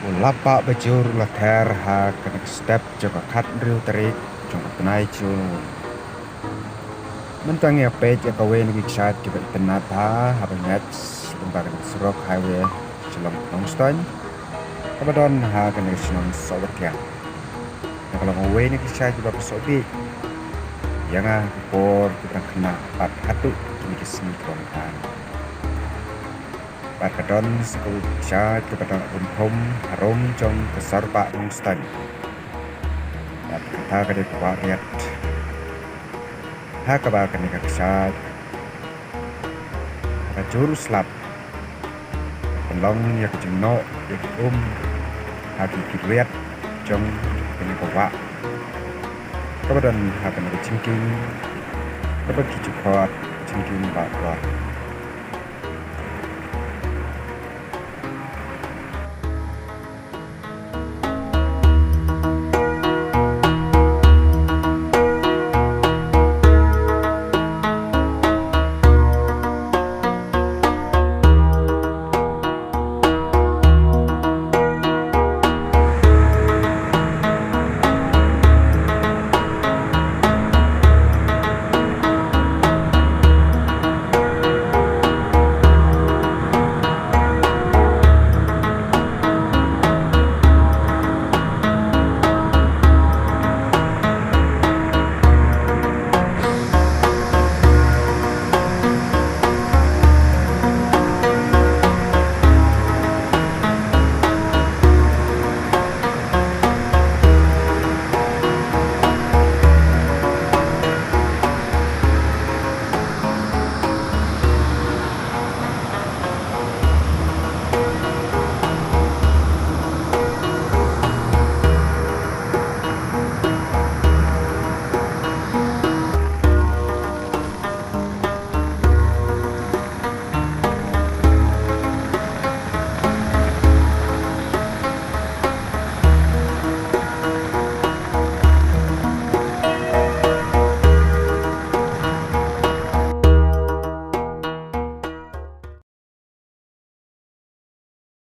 Ulapa bajur latar ha kena step jaka kat riu tarik jaka penai cu. Mentangi apa jaka wen Kshaid kita tenata habangnya lembaga serok highway celong Nongstoin. Kabadon ha kena senang sawat ya. Kalau wen Kshaid kita pesobi. Yang Kipor kita kena pat hatu kini kesini kerongkan. Kadon sekul Kshaid kepada rumpum harum jong besar pak Nongstoin. Dan kata kadai kuat Kaba kena Kshaid jurus lap penlong ya kejengno ya Haki kiriat jong kena bawa kemudian kena kecingking kebagi cepat cingking bakwa